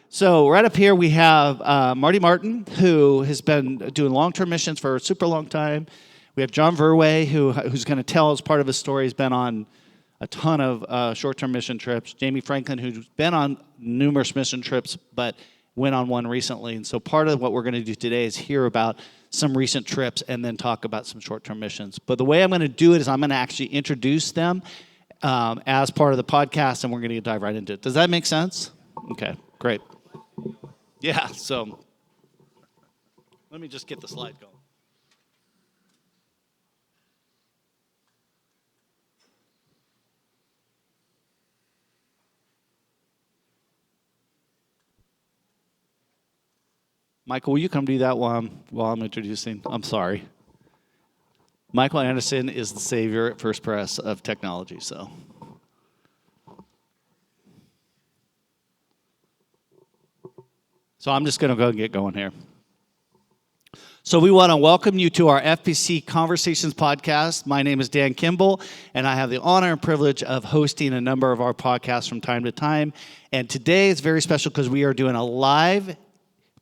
So right up here we have Marty Martin, who has been doing long-term missions for a super long time. We have John Verway, who's going to tell us part of his story. He's been on a ton of short-term mission trips. Jamie Franklin, who's been on numerous mission trips, but went on one recently. And so part of what we're going to do today is hear about some recent trips and then talk about some short-term missions. But the way I'm going to do it is I'm going to actually introduce them as part of the podcast, and we're going to dive right into it. Does that make sense? Okay, great. Yeah, so let me just get the slide going. Michael, will you come do that while I'm introducing? I'm sorry. Michael Anderson is the savior at First Press of technology, so. So I'm just going to go and get going here. So we want to welcome you to our FPC Conversations podcast. My name is Dan Kimball, and I have the honor and privilege of hosting a number of our podcasts from time to time. And today is very special because we are doing a live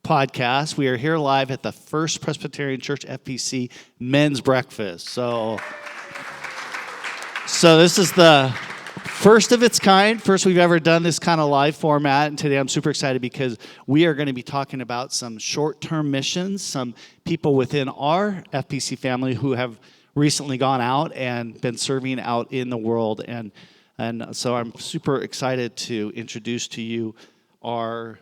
podcast. We are here live at the First Presbyterian Church FPC Men's Breakfast. So this is the first of its kind, first we've ever done this kind of live format, and today I'm super excited because we are going to be talking about some short-term missions, some people within our FPC family who have recently gone out and been serving out in the world, and so I'm super excited to introduce to you our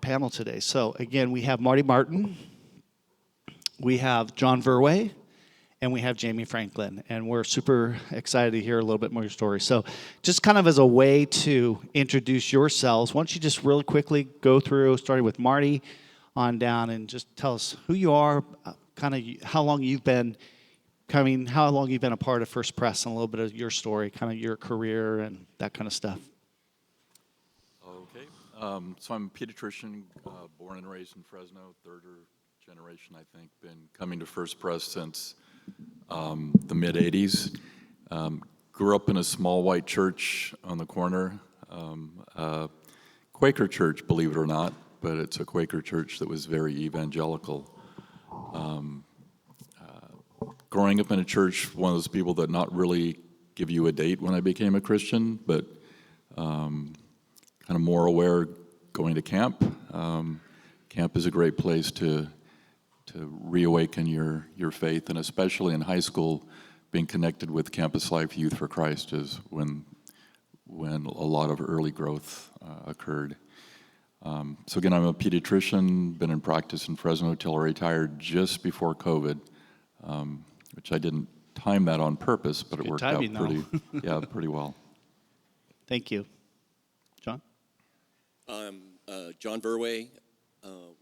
panel today. So again, we have Marty Martin, we have John Verway, and we have Jamie Franklin, and we're super excited to hear a little bit more of your story. So just kind of as a way to introduce yourselves, why don't you just really quickly go through, starting with Marty on down, and just tell us who you are, kind of how long you've been a part of First Press, and a little bit of your story, kind of your career and that kind of stuff. Okay, so I'm a pediatrician, born and raised in Fresno, third generation, I think, been coming to First Press since the mid-'80s. Grew up in a small white church on the corner, Quaker church, believe it or not, but it's a Quaker church that was very evangelical. Growing up in a church, one of those people that not really give you a date when I became a Christian, but kind of more aware going to camp. Camp is a great place to reawaken your faith, and especially in high school, being connected with Campus Life Youth for Christ is when a lot of early growth occurred. So again, I'm a pediatrician, been in practice in Fresno till I retired just before COVID, which I didn't time that on purpose, but it worked out pretty well. Thank you. John? I'm John Verway.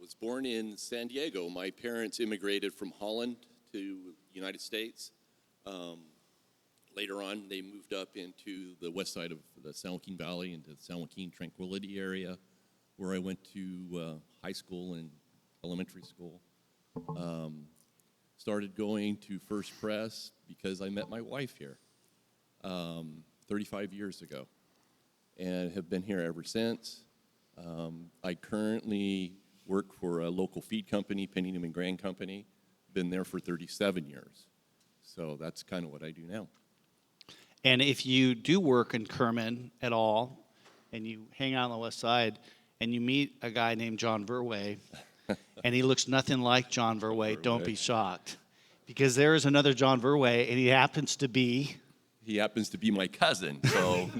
Was born in San Diego. My parents immigrated from Holland to the United States. Later on, they moved up into the west side of the San Joaquin Valley, into the San Joaquin Tranquility area, where I went to high school and elementary school. Started going to First Press because I met my wife here 35 years ago, and have been here ever since. I currently work for a local feed company, Penningham and Grand Company. Been there for 37 years. So that's kind of what I do now. And if you do work in Kerman at all, and you hang out on the west side, and you meet a guy named John Verway, and he looks nothing like John Verway, don't be shocked. Because there is another John Verway, and he happens to be my cousin. So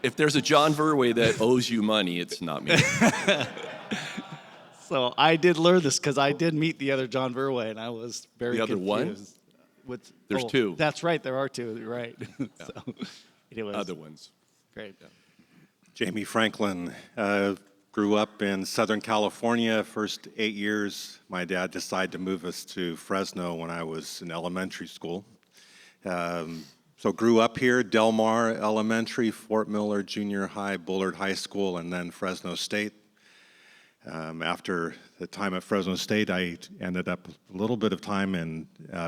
if there's a John Verway that owes you money, it's not me. So I did learn this because I did meet the other John Verway, and I was very confused. The other one? There's two. That's right, there are two. You're right. Yeah. So, anyways. Other ones. Great. Yeah. Jamie Franklin grew up in Southern California. First 8 years, my dad decided to move us to Fresno when I was in elementary school. So grew up here, Del Mar Elementary, Fort Miller Junior High, Bullard High School, and then Fresno State. After the time at Fresno State, I ended up a little bit of time in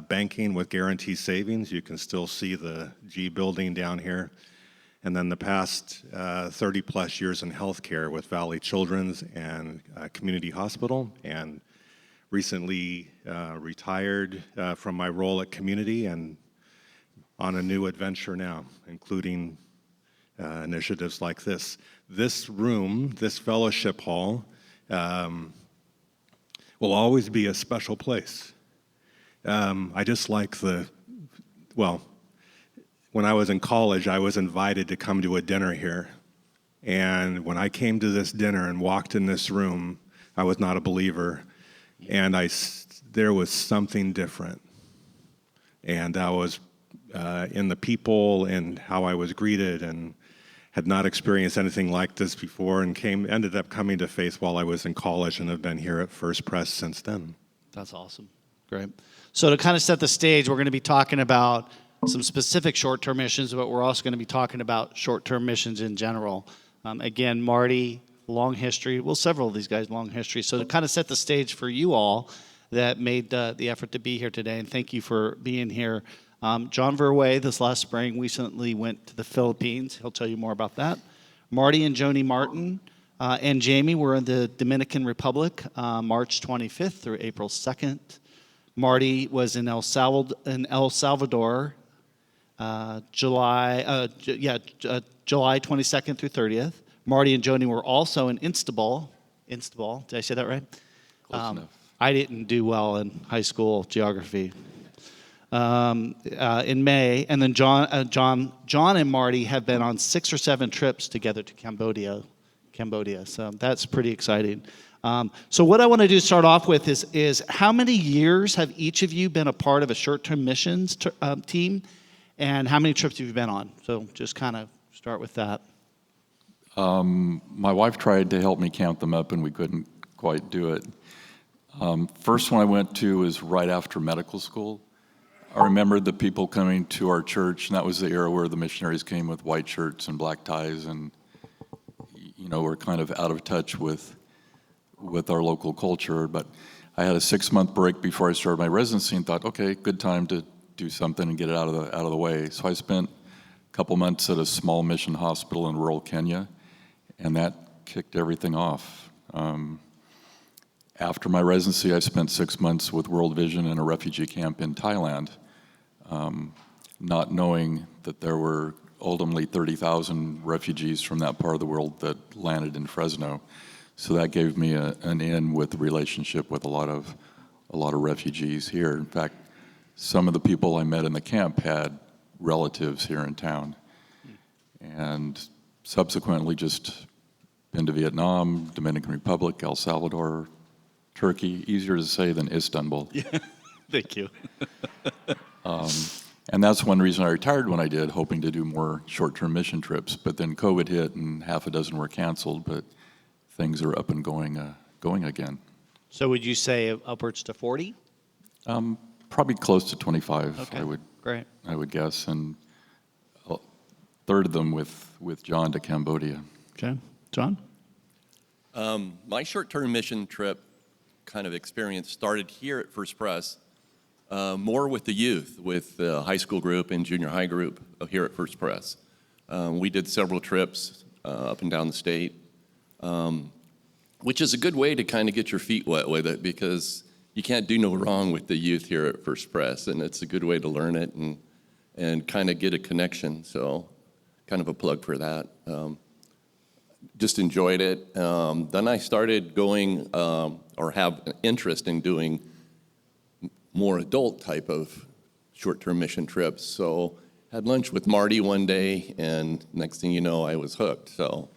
banking with Guarantee Savings. You can still see the G building down here. and then the past 30 plus years in healthcare with Valley Children's and Community Hospital, and recently retired from my role at Community and on a new adventure now, including initiatives like this. This room, this fellowship hall, will always be a special place. I just like when I was in college, I was invited to come to a dinner here. And when I came to this dinner and walked in this room, I was not a believer. And there was something different. And that was in the people and how I was greeted, and had not experienced anything like this before, and ended up coming to faith while I was in college, and have been here at First Pres since then. That's awesome. Great. So to kind of set the stage, we're going to be talking about some specific short-term missions, but we're also going to be talking about short-term missions in general. Again, Marty, long history. Well, several of these guys, long history. So to kind of set the stage for you all that made the effort to be here today, and thank you for being here. John Verwey, this last spring, recently went to the Philippines. He'll tell you more about that. Marty and Joni Martin and Jamie were in the Dominican Republic March 25th through April 2nd. Marty was in El Salvador July 22nd through 30th. Marty and Joni were also in Istanbul. Did I say that right? Close enough. I didn't do well in high school geography. In May, and then John and Marty have been on 6 or 7 trips together to Cambodia. So that's pretty exciting. So what I want to do to start off with is how many years have each of you been a part of a short-term missions team, and how many trips have you been on? So just kind of start with that. My wife tried to help me count them up, and we couldn't quite do it. First one I went to was right after medical school. I remember the people coming to our church, and that was the era where the missionaries came with white shirts and black ties, and we're kind of out of touch with our local culture. But I had a 6-month break before I started my residency, and thought, okay, good time to do something and get it out of the way. So I spent a couple months at a small mission hospital in rural Kenya, and that kicked everything off. After my residency, I spent 6 months with World Vision in a refugee camp in Thailand, not knowing that there were ultimately 30,000 refugees from that part of the world that landed in Fresno. So that gave me an in with the relationship with a lot of refugees here. In fact, some of the people I met in the camp had relatives here in town, and subsequently just been to Vietnam, Dominican Republic, El Salvador, Turkey, easier to say than Istanbul. Yeah, thank you. And that's one reason I retired when I did, hoping to do more short-term mission trips. But then COVID hit, and half a dozen were canceled, but things are up and going again. So would you say upwards to 40? Probably close to 25, Okay, great. I would guess, and a third of them with John to Cambodia. Okay, John? My short-term mission trip kind of experience started here at First Pres, more with the youth, with the high school group and junior high group here at First Pres. We did several trips up and down the state, which is a good way to kind of get your feet wet with it, because you can't do no wrong with the youth here at First Pres, and it's a good way to learn it and kind of get a connection. So kind of a plug for that. Just enjoyed it. Then I started going or have an interest in doing more adult type of short-term mission trips. So had lunch with Marty one day, and next thing you know, I was hooked. So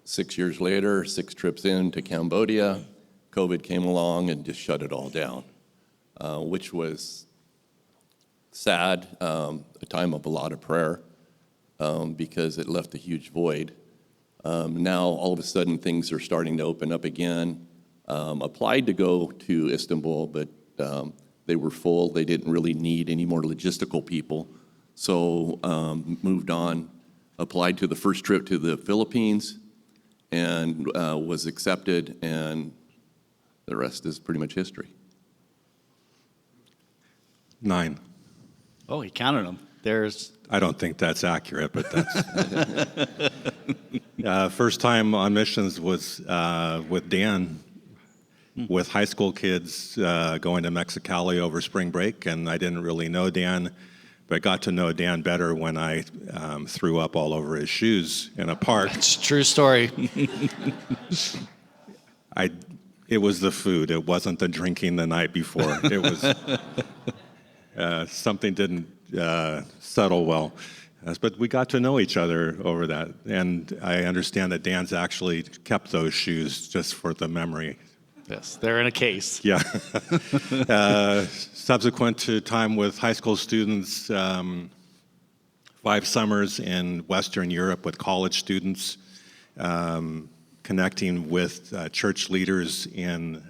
6 years later, 6 trips into Cambodia, COVID came along and just shut it all down, which was sad, a time of a lot of prayer, because it left a huge void. Now, all of a sudden, things are starting to open up again. Applied to go to Istanbul, but they were full. They didn't really need any more logistical people. So moved on, applied to the first trip to the Philippines, and was accepted, and the rest is pretty much history. 9. Oh, he counted them. I don't think that's accurate, but that's... First time on missions was with Dan, with high school kids going to Mexicali over spring break, and I didn't really know Dan, but I got to know Dan better when I threw up all over his shoes in a park. It's a true story. It was the food. It wasn't the drinking the night before. It was something didn't settle well. But we got to know each other over that, and I understand that Dan's actually kept those shoes just for the memory. Yes, they're in a case. Yeah. Subsequent to time with high school students, 5 summers in Western Europe with college students, connecting with church leaders in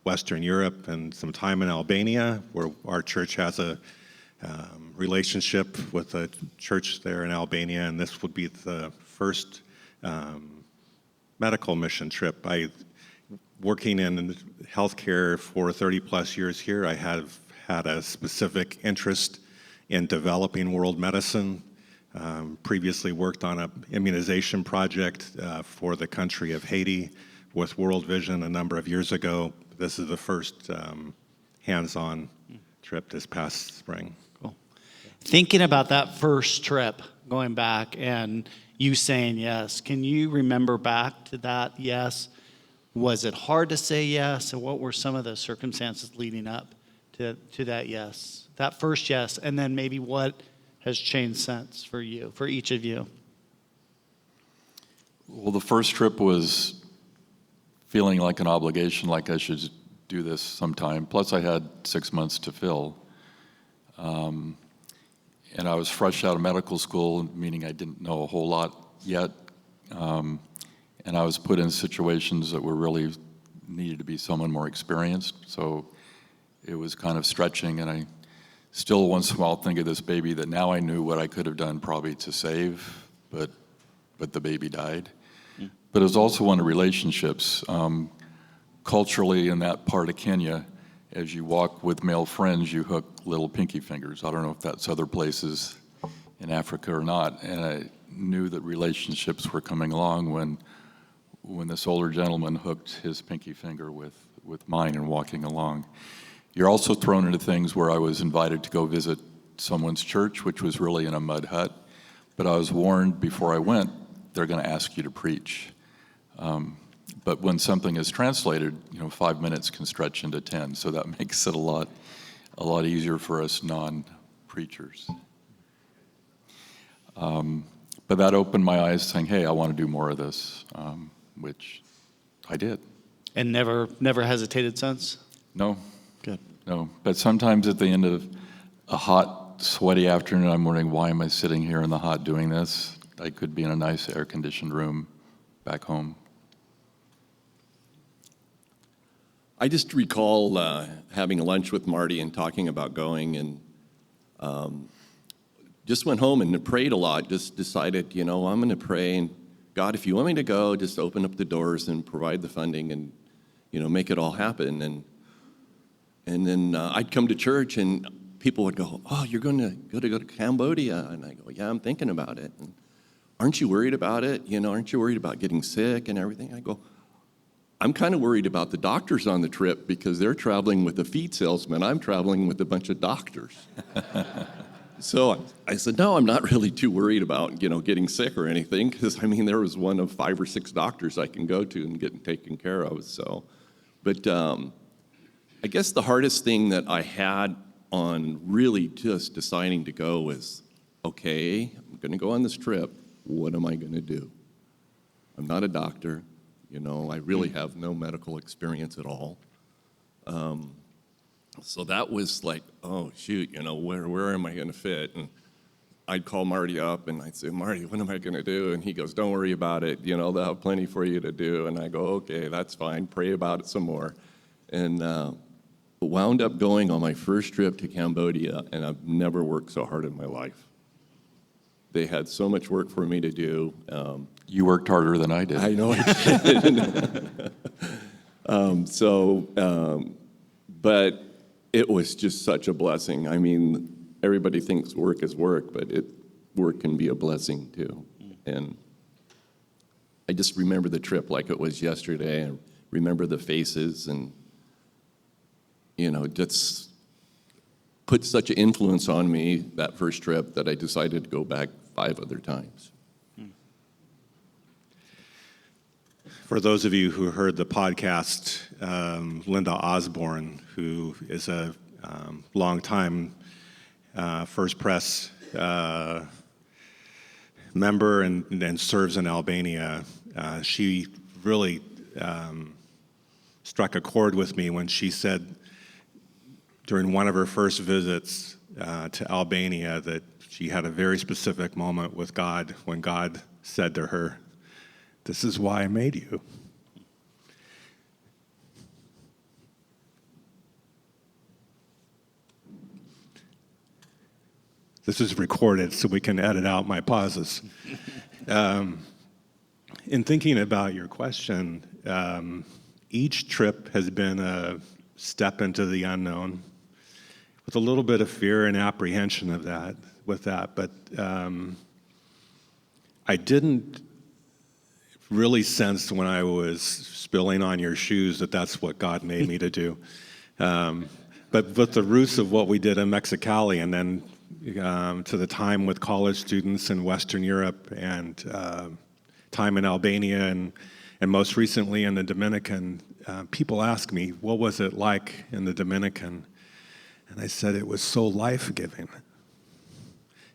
Western Europe, and some time in Albania, where our church has a relationship with a church there in Albania, and this would be the first medical mission trip. Working in healthcare for 30 plus years here, I have had a specific interest in developing world medicine. Previously worked on an immunization project for the country of Haiti with World Vision a number of years ago. This is the first hands-on trip this past spring. Cool. Thinking about that first trip, going back, and you saying yes, can you remember back to that yes? Was it hard to say yes, and what were some of the circumstances leading up to that yes, that first yes, and then maybe what has changed since for you, for each of you? Well, the first trip was feeling like an obligation, like I should do this sometime. Plus, I had 6 months to fill. And I was fresh out of medical school, meaning I didn't know a whole lot yet. And I was put in situations that were really needed to be someone more experienced. So it was kind of stretching, and I still once in a while think of this baby that now I knew what I could have done probably to save, but the baby died. But it was also one of relationships. Culturally, in that part of Kenya, as you walk with male friends, you hook little pinky fingers. I don't know if that's other places in Africa or not. And I knew that relationships were coming along when this older gentleman hooked his pinky finger with mine and walking along. You're also thrown into things where I was invited to go visit someone's church, which was really in a mud hut. But I was warned before I went, they're going to ask you to preach. But when something is translated, 5 minutes can stretch into 10, so that makes it a lot easier for us non-preachers. But that opened my eyes, saying, "Hey, I want to do more of this," which I did. And never hesitated since? No. Good. No. But sometimes at the end of a hot, sweaty afternoon, I'm wondering, why am I sitting here in the hot doing this? I could be in a nice air-conditioned room back home. I just recall having lunch with Marty and talking about going, and just went home and prayed a lot. Just decided, I'm going to pray, and God, if you want me to go, just open up the doors and provide the funding, and make it all happen. And then I'd come to church, and people would go, "Oh, you're going to go to Cambodia?" And I go, "Yeah, I'm thinking about it." And, "Aren't you worried about it? Aren't you worried about getting sick and everything?" I go, "I'm kind of worried about the doctors on the trip because they're traveling with a feed salesman. I'm traveling with a bunch of doctors." So I said, "No, I'm not really too worried about, getting sick or anything, because, there was one of 5 or 6 doctors I can go to and get taken care of." So, but I guess the hardest thing that I had on really just deciding to go was, okay, I'm going to go on this trip. What am I going to do? I'm not a doctor. I really have no medical experience at all. So that was like, oh, shoot, where am I going to fit? And I'd call Marty up, and I'd say, "Marty, what am I going to do?" And he goes, "Don't worry about it. They'll have plenty for you to do." And I go, "Okay, that's fine. Pray about it some more." And wound up going on my first trip to Cambodia, and I've never worked so hard in my life. They had so much work for me to do. You worked harder than I did. I know I did. But it was just such a blessing. everybody thinks work is work, but work can be a blessing too. And I just remember the trip like it was yesterday, and remember the faces, and just put such an influence on me that first trip that I decided to go back 5 other times. For those of you who heard the podcast, Linda Osborne, who is a longtime First Press member and serves in Albania, she really struck a chord with me when she said during one of her first visits to Albania that she had a very specific moment with God when God said to her, "This is why I made you." This is recorded, so we can edit out my pauses. In thinking about your question, each trip has been a step into the unknown, with a little bit of fear and apprehension of that. But I didn't really sense when I was spilling on your shoes that that's what God made me to do. But with the roots of what we did in Mexicali, and then to the time with college students in Western Europe, and time in Albania, and most recently in the Dominican, people ask me, what was it like in the Dominican? And I said, it was so life-giving.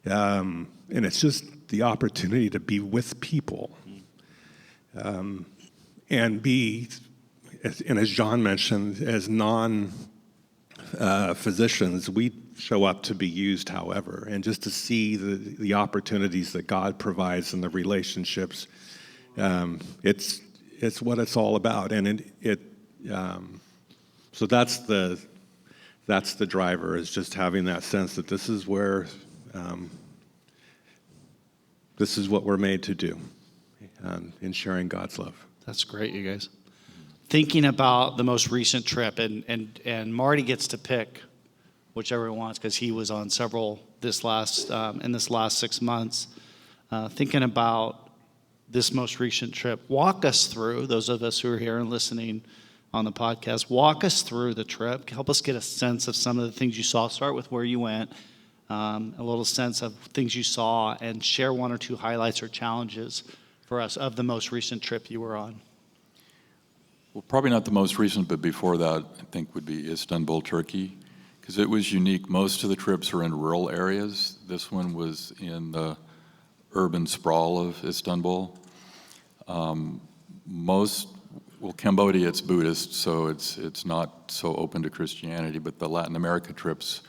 And it's just the opportunity to be with people. And be, and as John mentioned, as non-physicians, we show up to be used however, and just to see the opportunities that God provides and the relationships, it's what it's all about. And so that's the driver, is just having that sense that this is where, this is what we're made to do, in sharing God's love. That's great, you guys. Thinking about the most recent trip, and Marty gets to pick whichever he wants because he was on several in this last 6 months. Thinking about this most recent trip, walk us through, those of us who are here and listening on the podcast, walk us through the trip. Help us get a sense of some of the things you saw. Start with where you went, a little sense of things you saw, and share 1 or 2 highlights or challenges for us of the most recent trip you were on. Well, probably not the most recent, but before that, I think would be Istanbul, Turkey, because it was unique. Most of the trips are in rural areas. This one was in the urban sprawl of Istanbul. Cambodia, it's Buddhist, so it's not so open to Christianity, but the Latin America trips,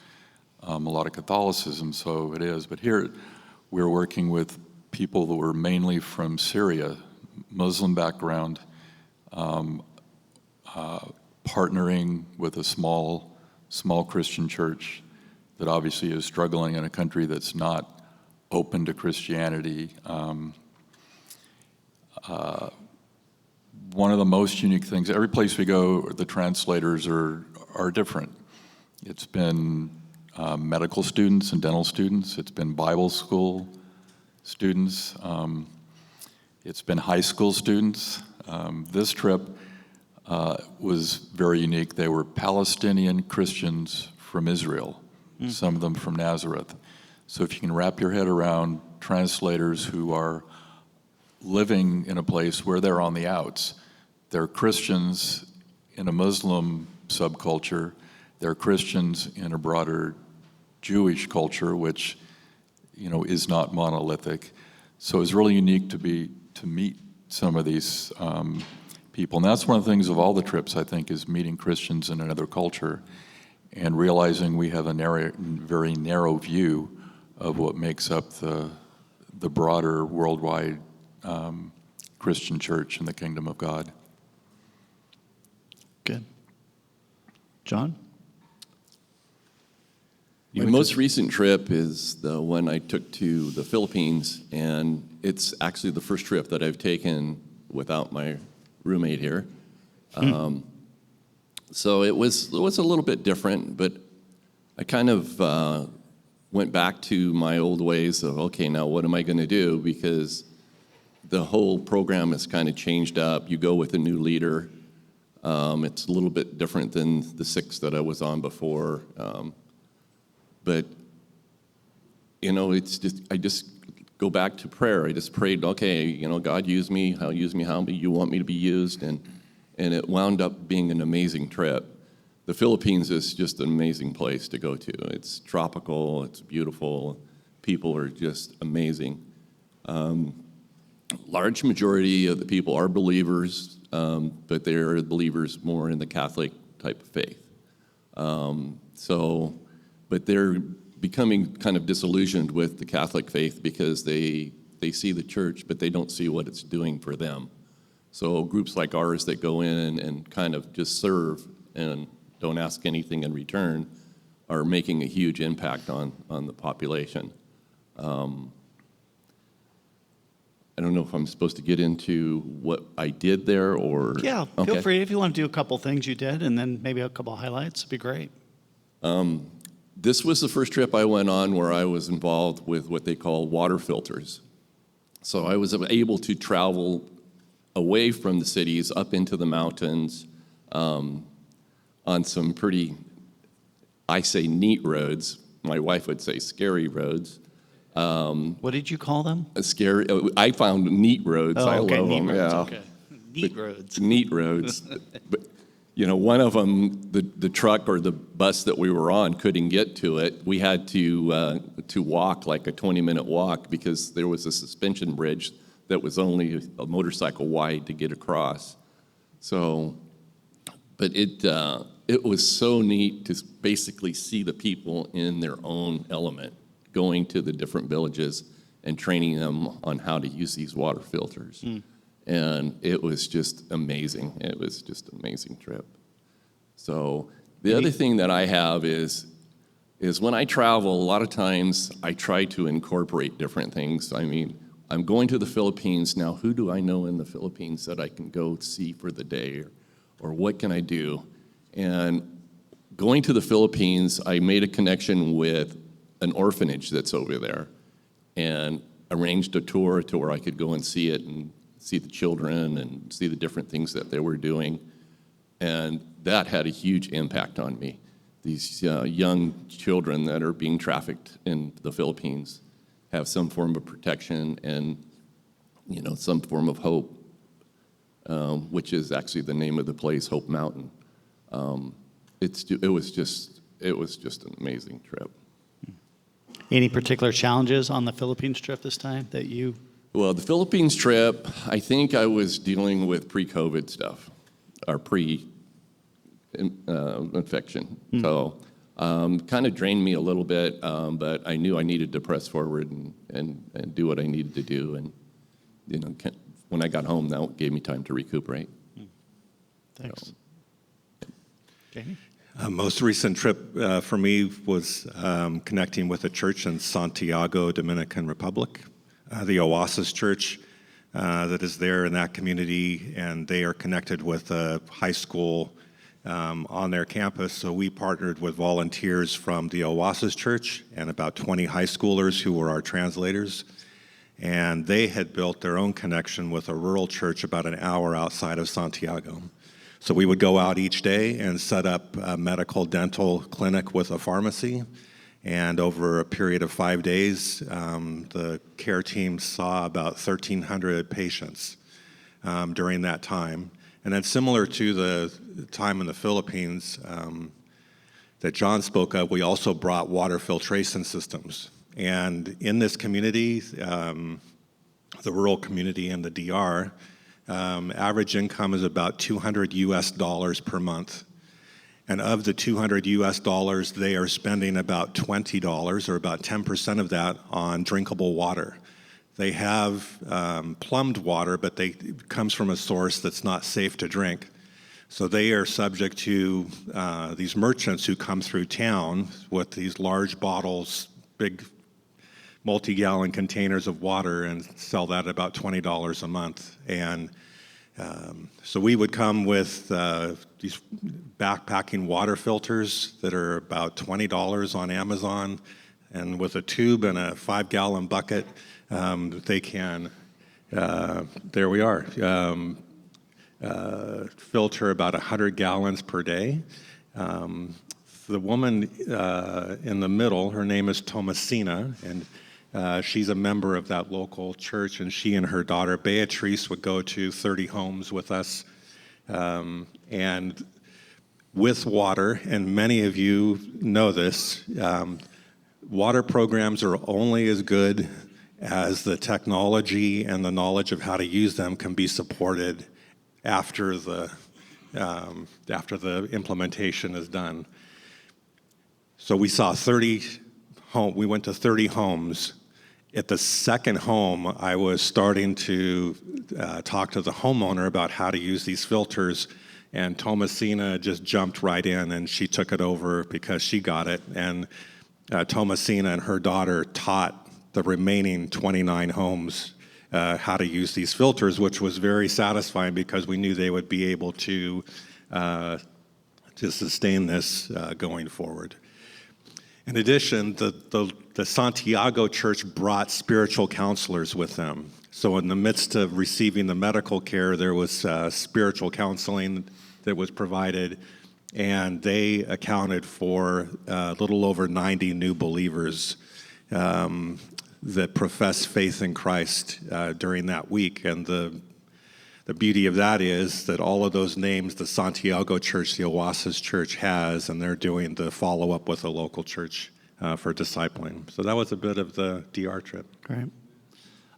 a lot of Catholicism, so it is. But here, we're working with people that were mainly from Syria, Muslim background, partnering with a small Christian church that obviously is struggling in a country that's not open to Christianity. One of the most unique things, every place we go, the translators are different. It's been medical students and dental students. It's been Bible school students. It's been high school students. This trip was very unique. They were Palestinian Christians from Israel, some of them from Nazareth. So if you can wrap your head around translators who are living in a place where they're on the outs. They're Christians in a Muslim subculture. They're Christians in a broader Jewish culture, which, is not monolithic. So it's really unique to meet some of these people. And that's one of the things of all the trips, I think, is meeting Christians in another culture and realizing we have a very narrow view of what makes up the broader worldwide Christian church in the kingdom of God. Good. John? My most recent trip is the one I took to the Philippines, and it's actually the first trip that I've taken without my roommate here. So it was a little bit different, but I kind of went back to my old ways of, okay, now what am I going to do? Because the whole program has kind of changed up. You go with a new leader. It's a little bit different than the 6 that I was on before. But, I just go back to prayer. I just prayed, okay, God, use me how you want me to be used. And it wound up being an amazing trip. The Philippines is just an amazing place to go to. It's tropical, it's beautiful, people are just amazing. Large majority of the people are believers, but they're believers more in the Catholic type of faith. But they're becoming kind of disillusioned with the Catholic faith because they see the church, but they don't see what it's doing for them. So groups like ours that go in and kind of just serve and don't ask anything in return are making a huge impact on the population. I don't know if I'm supposed to get into what I did there or... Yeah, okay. feel free. If you want to do a couple things you did and then maybe a couple highlights, it'd be great. This was the first trip I went on where I was involved with what they call water filters. So I was able to travel away from the cities up into the mountains on some pretty, I say neat roads. My wife would say scary roads. What did you call them? Scary. I found neat roads. Oh, I okay, love neat them. roads, Yeah. okay. Neat roads. Neat roads. But one of them, the truck or the bus that we were on couldn't get to it. We had to walk like a 20-minute walk because there was a suspension bridge that was only a motorcycle wide to get across. So, but it was so neat to basically see the people in their own element, going to the different villages and training them on how to use these water filters. And it was just amazing. It was just an amazing trip. So the other thing that I have is when I travel, a lot of times I try to incorporate different things. I mean, I'm going to the Philippines now. Who do I know in the Philippines that I can go see for the day, or what can I do? And going to the Philippines, I made a connection with an orphanage that's over there, and arranged a tour to where I could go and see it and see the children and see the different things that they were doing. And that had a huge impact on me. These young children that are being trafficked in the Philippines have some form of protection and, some form of hope, which is actually the name of the place, Hope Mountain. It was just an amazing trip. Any particular challenges on the Philippines trip this time that you... Well, the Philippines trip, I think I was dealing with pre-COVID stuff, or infection. So kind of drained me a little bit, but I knew I needed to press forward and do what I needed to do. And, when I got home, that gave me time to recuperate. Thanks. Jamie? Most recent trip for me was connecting with a church in Santiago, Dominican Republic, the Oasis Church that is there in that community, and they are connected with a high school on their campus. So we partnered with volunteers from the Oasis Church and about 20 high schoolers who were our translators. And they had built their own connection with a rural church about an hour outside of Santiago. So we would go out each day and set up a medical dental clinic with a pharmacy. And over a period of 5 days, the care team saw about 1,300 patients during that time. And then similar to the time in the Philippines that John spoke of, we also brought water filtration systems. And in this community, the rural community in the DR, average income is about $200 per month. And of the $200, they are spending about $20, or about 10% of that, on drinkable water. They have plumbed water, but it comes from a source that's not safe to drink. So they are subject to these merchants who come through town with these large bottles, big multi-gallon containers of water, and sell that at about $20 a month. And so we would come with these backpacking water filters that are about $20 on Amazon, And with a tube and a 5-gallon bucket, they can, there we are, filter about 100 gallons per day. The woman in the middle, her name is Thomasina, and she's a member of that local church, and she and her daughter Beatrice would go to 30 homes with us, and with water, and many of you know this, water programs are only as good as the technology and the knowledge of how to use them can be supported after the implementation is done. So we saw 30 we went to 30 homes. At the second home, I was starting to talk to the homeowner about how to use these filters, and Thomasina just jumped right in, and she took it over because she got it. And Thomasina and her daughter taught the remaining 29 homes how to use these filters, which was very satisfying because we knew they would be able to sustain this going forward. In addition, the Santiago Church brought spiritual counselors with them. So in the midst of receiving the medical care, there was spiritual counseling that was provided, and they accounted for a little over 90 new believers that professed faith in Christ during that week. And the beauty of that is that all of those names the Santiago Church, the Oasis Church has, and they're doing the follow-up with a local church for discipling. So that was a bit of the DR trip. Great.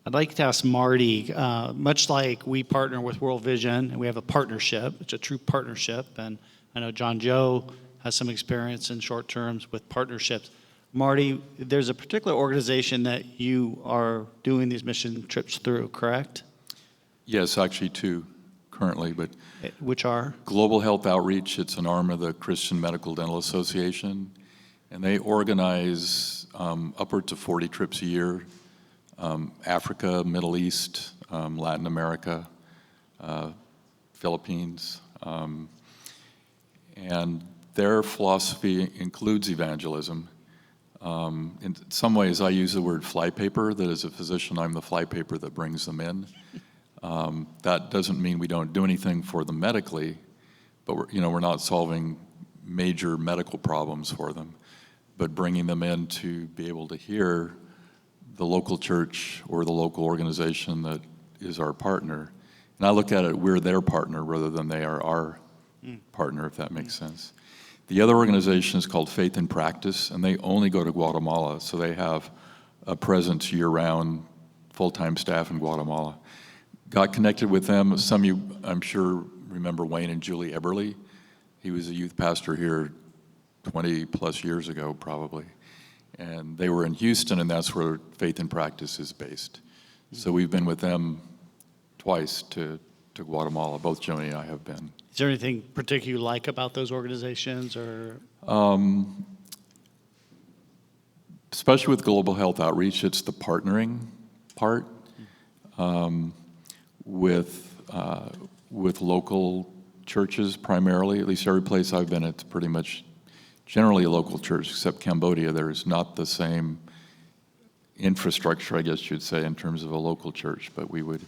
I'd like to ask Marty, much like we partner with World Vision, and we have a partnership, it's a true partnership, and I know John Joe has some experience in short terms with partnerships. Marty, there's a particular organization that you are doing these mission trips through, correct? Yes, actually two currently, but Which are? Global Health Outreach, it's an arm of the Christian Medical Dental Association, and they organize upwards of 40 trips a year, Africa, Middle East, Latin America, Philippines, and their philosophy includes evangelism. In some ways, I use the word flypaper, that as a physician, I'm the flypaper that brings them in. That doesn't mean we don't do anything for them medically, but we're not solving major medical problems for them, but bringing them in to be able to hear the local church or the local organization that is our partner. And I look at it, we're their partner rather than they are our partner, if that makes sense. The other organization is called Faith in Practice, and they only go to Guatemala, so they have a presence year-round, full-time staff in Guatemala. Got connected with them. Some of you, I'm sure, remember Wayne and Julie Eberly. He was a youth pastor here 20-plus years ago, probably. And they were in Houston, and that's where Faith in Practice is based. So we've been with them twice to Guatemala. Both Joni and I have been. Is there anything particular you like about those organizations, or? Especially with Global Health Outreach, it's the partnering part with local churches primarily. At least every place I've been, it's pretty much generally a local church, except Cambodia. There's not the same infrastructure, I guess you'd say, in terms of a local church, but we would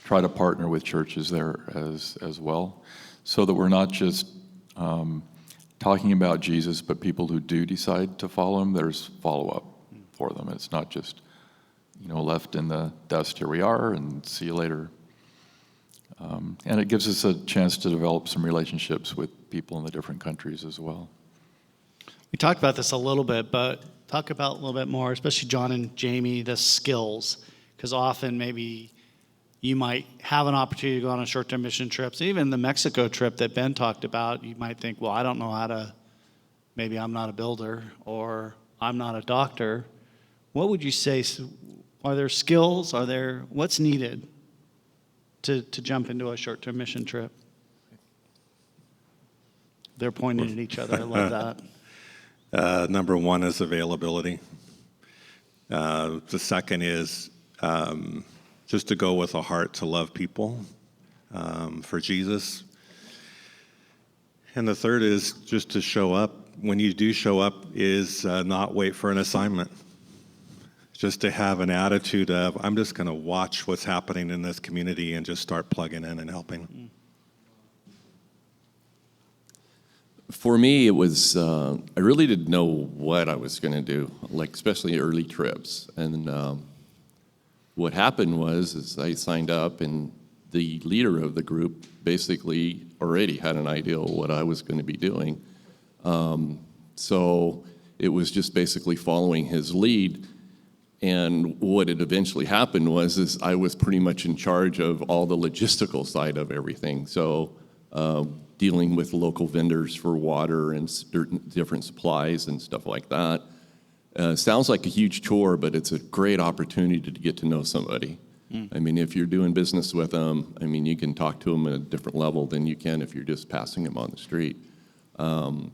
try to partner with churches there as well, so that we're not just talking about Jesus, but people who do decide to follow him, there's follow-up for them. It's not just, left in the dust, here we are, and see you later. And it gives us a chance to develop some relationships with people in the different countries as well. We talked about this a little bit, but talk about a little bit more, especially John and Jamie, the skills, because often maybe you might have an opportunity to go on a short-term mission trips. Even the Mexico trip that Ben talked about, you might think, well, I don't know how to, maybe I'm not a builder or I'm not a doctor. What would you say, are there skills, what's needed to jump into a short-term mission trip? They're pointing at each other, I love that. Number one is availability. The second is just to go with a heart to love people for Jesus. And the third is just to show up when you do show up is not wait for an assignment. Just to have an attitude of, I'm just going to watch what's happening in this community and just start plugging in and helping. For me, it was, I really didn't know what I was going to do, like especially early trips. And what happened was I signed up, and the leader of the group basically already had an idea of what I was going to be doing. So it was just basically following his lead. And what had eventually happened was I was pretty much in charge of all the logistical side of everything. So dealing with local vendors for water and different supplies and stuff like that. Sounds like a huge chore, but it's a great opportunity to get to know somebody. I mean, if you're doing business with them, I mean, you can talk to them at a different level than you can if you're just passing them on the street. The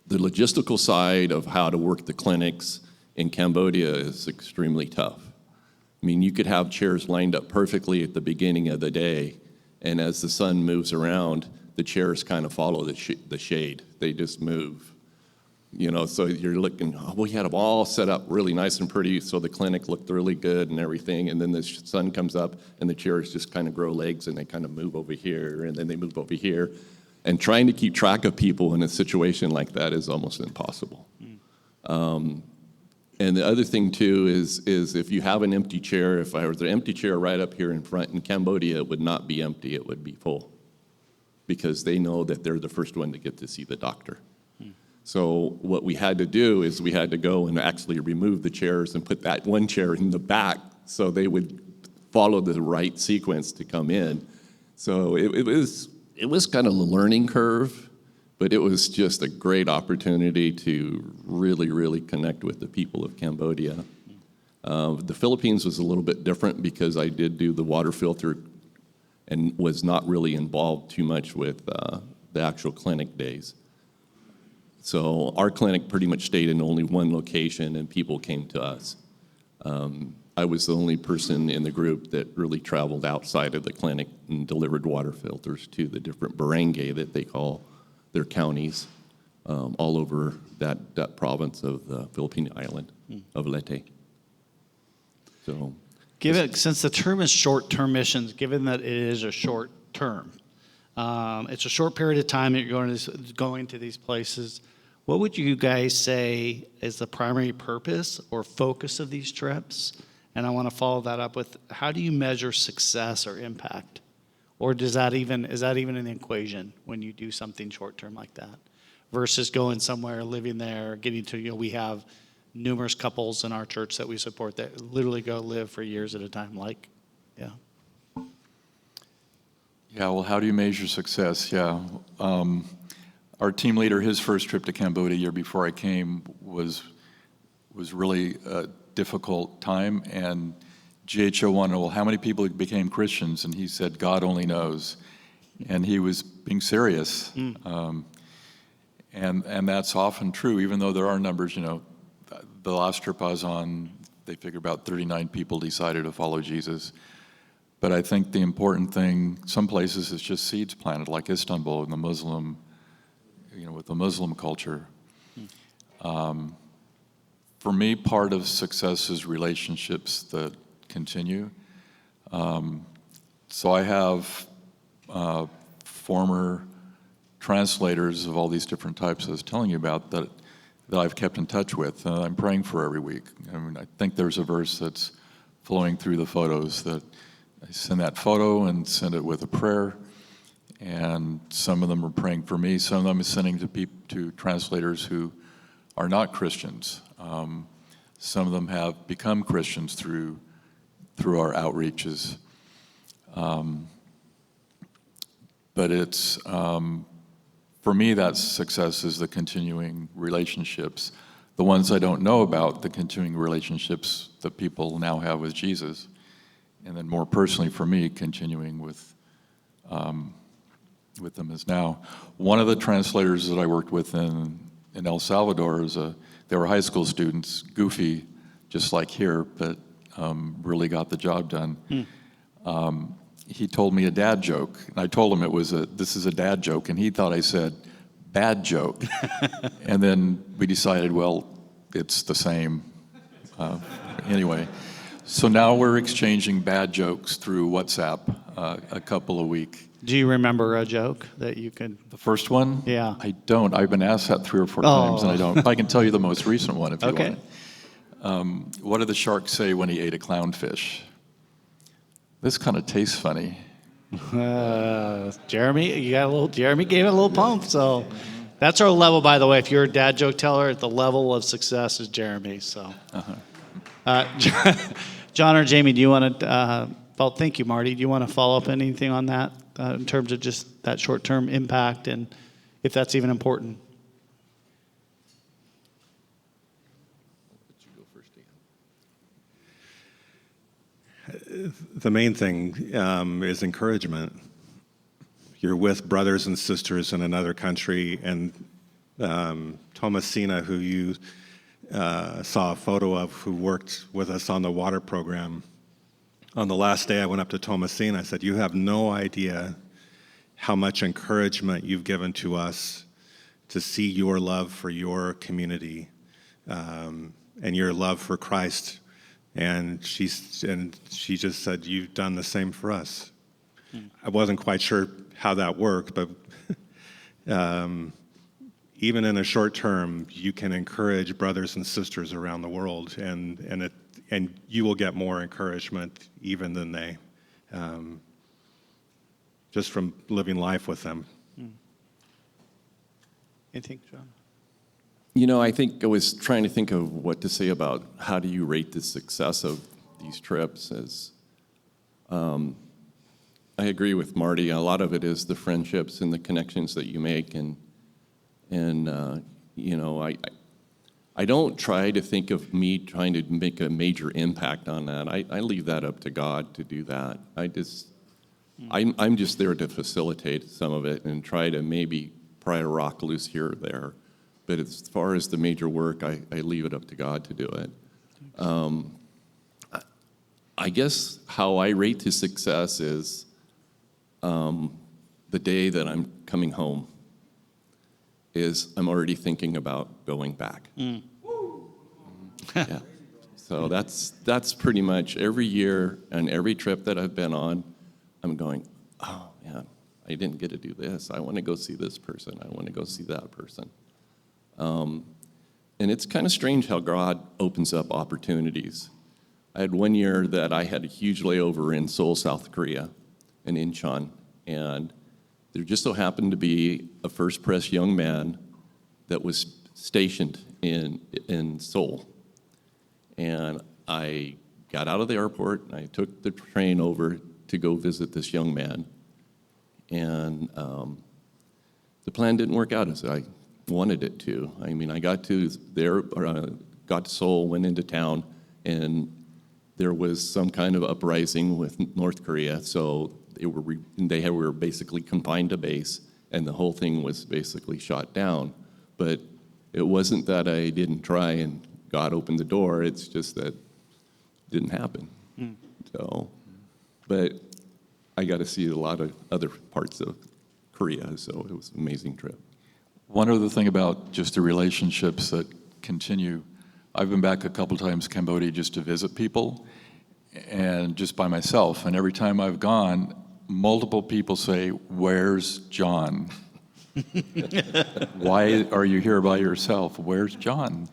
logistical side of how to work the clinics in Cambodia is extremely tough. I mean, you could have chairs lined up perfectly at the beginning of the day, and as the sun moves around, the chairs kind of follow the shade. They just move. You know, so you're looking, we had them all set up really nice and pretty, so the clinic looked really good and everything, and then the sun comes up, and the chairs just kind of grow legs, and they kind of move over here, and then they move over here. And trying to keep track of people in a situation like that is almost impossible. And the other thing, too, is if you have an empty chair, if I was an empty chair right up here in front in Cambodia, it would not be empty, it would be full. Because they know that they're the first one to get to see the doctor. So what we had to do is we had to go and actually remove the chairs and put that one chair in the back so they would follow the right sequence to come in. So it was kind of a learning curve, but it was just a great opportunity to really, really connect with the people of Cambodia. The Philippines was a little bit different because I did do the water filter and was not really involved too much with the actual clinic days. So our clinic pretty much stayed in only one location, and people came to us. I was the only person in the group that really traveled outside of the clinic and delivered water filters to the different barangay that they call their counties all over that province of the Philippine island of Leyte. So, Since the term is short-term missions, given that it is a short term, it's a short period of time that you're going to these places, what would you guys say is the primary purpose or focus of these trips? And I want to follow that up with, how do you measure success or impact? Or is that even an equation when you do something short-term like that? Versus going somewhere, living there, getting to, we have numerous couples in our church that we support that literally go live for years at a time, yeah. Yeah, well, how do you measure success? Yeah. Our team leader, his first trip to Cambodia a year before I came was really a difficult time, and GHO wanted to know, well, how many people became Christians? And he said, God only knows. And he was being serious. And that's often true, even though there are numbers, the last trip I was on, they figure about 39 people decided to follow Jesus. But I think the important thing, some places it's just seeds planted, like Istanbul and the Muslim, with the Muslim culture. For me, part of success is relationships that continue. So I have former translators of all these different types I was telling you about that I've kept in touch with, and I'm praying for every week. I mean, I think there's a verse that's flowing through the photos that I send that photo and send it with a prayer, and some of them are praying for me. Some of them are sending to translators who are not Christians. Some of them have become Christians through our outreaches. But it's, for me, that success is the continuing relationships. The ones I don't know about, the continuing relationships that people now have with Jesus. And then more personally for me, continuing with them as now. One of the translators that I worked with in El Salvador, they were high school students, goofy, just like here, but really got the job done. He told me a dad joke, and I told him this is a dad joke, and he thought I said, bad joke. And then we decided, well, it's the same. Anyway, so now we're exchanging bad jokes through WhatsApp a couple a week. Do you remember a joke that you could? The first one? Yeah. I don't. I've been asked that 3 or 4 times, and I don't. I can tell you the most recent one if you Okay. want. What did the shark say when he ate a clownfish? This kind of tastes funny. Jeremy, Jeremy gave it a little pump, so that's our level, by the way. If you're a dad joke teller, the level of success is Jeremy. So, John or Jamie, do you want to? Well, thank you, Marty. Do you want to follow up anything on that in terms of just that short-term impact and if that's even important? The main thing is encouragement. You're with brothers and sisters in another country, and Thomasina, who you saw a photo of, who worked with us on the water program, on the last day I went up to Thomasina, I said, you have no idea how much encouragement you've given to us to see your love for your community and your love for Christ. And she just said, you've done the same for us. I wasn't quite sure how that worked, but even in a short term, you can encourage brothers and sisters around the world, and you will get more encouragement even than they, just from living life with them. Anything, John? You know, I think I was trying to think of what to say about how do you rate the success of these trips. I agree with Marty. A lot of it is the friendships and the connections that you make, and you know, I don't try to think of me trying to make a major impact on that. I leave that up to God to do that. I'm just there to facilitate some of it and try to maybe pry a rock loose here or there. But as far as the major work, I leave it up to God to do it. I guess how I rate the success is the day that I'm coming home is I'm already thinking about going back. Yeah. So that's pretty much every year and every trip that I've been on, I'm going, oh, yeah, I didn't get to do this. I want to go see this person. I want to go see that person. And it's kind of strange how God opens up opportunities. I had one year that I had a huge layover in Seoul, South Korea, in Incheon, and there just so happened to be a First Pres young man that was stationed in Seoul. And I got out of the airport, and I took the train over to go visit this young man. And the plan didn't work out as I wanted it to. I mean, I got to Seoul, went into town, and there was some kind of uprising with North Korea, so they were basically confined to base, and the whole thing was basically shot down. But it wasn't that I didn't try and God opened the door, it's just that it didn't happen. So, but I got to see a lot of other parts of Korea, so it was an amazing trip. One other thing about just the relationships that continue, I've been back a couple times to Cambodia just to visit people, and just by myself, and every time I've gone, multiple people say, "Where's John?" "Why are you here by yourself? Where's John?"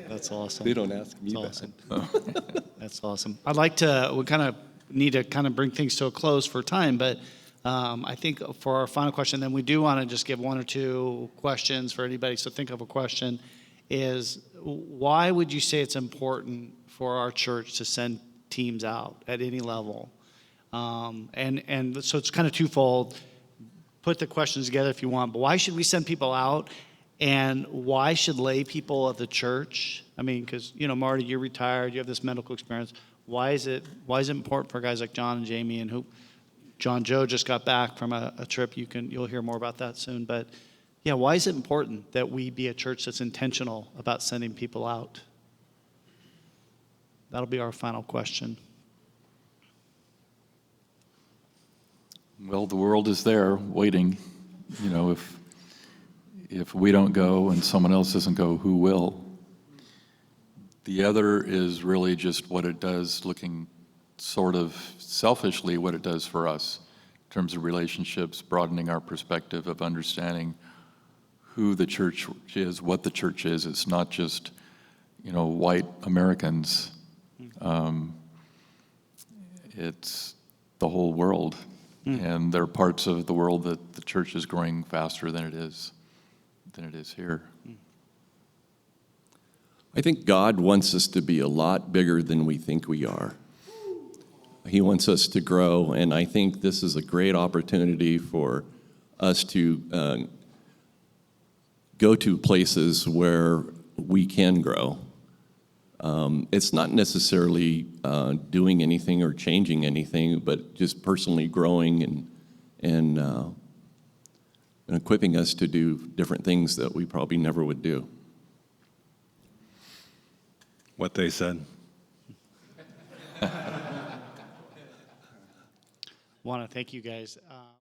That's awesome. They don't ask me That's that. awesome. That's awesome. I'd like to, we kind of need to kind of bring things to a close for time, but I think for our final question, then we do want to just give one or two questions for anybody. So think of a question, is why would you say it's important for our church to send teams out at any level? And so it's kind of twofold. Put the questions together if you want, but why should we send people out? And why should lay people of the church? I mean, because, you know, Marty, you're retired, you have this medical experience. Why is it important for guys like John and Jamie, and John Joe just got back from a trip. You'll hear more about that soon. But yeah, why is it important that we be a church that's intentional about sending people out? That'll be our final question. Well, the world is there waiting. You know, if we don't go and someone else doesn't go, who will? The other is really just what it does, looking sort of selfishly what it does for us in terms of relationships, broadening our perspective of understanding who the church is, what the church is. It's not just, white Americans. It's the whole world. And there are parts of the world that the church is growing faster than it is here. I think God wants us to be a lot bigger than we think we are. He wants us to grow, and I think this is a great opportunity for us to go to places where we can grow. It's not necessarily doing anything or changing anything, but just personally growing and equipping us to do different things that we probably never would do. What they said. Want to thank you guys.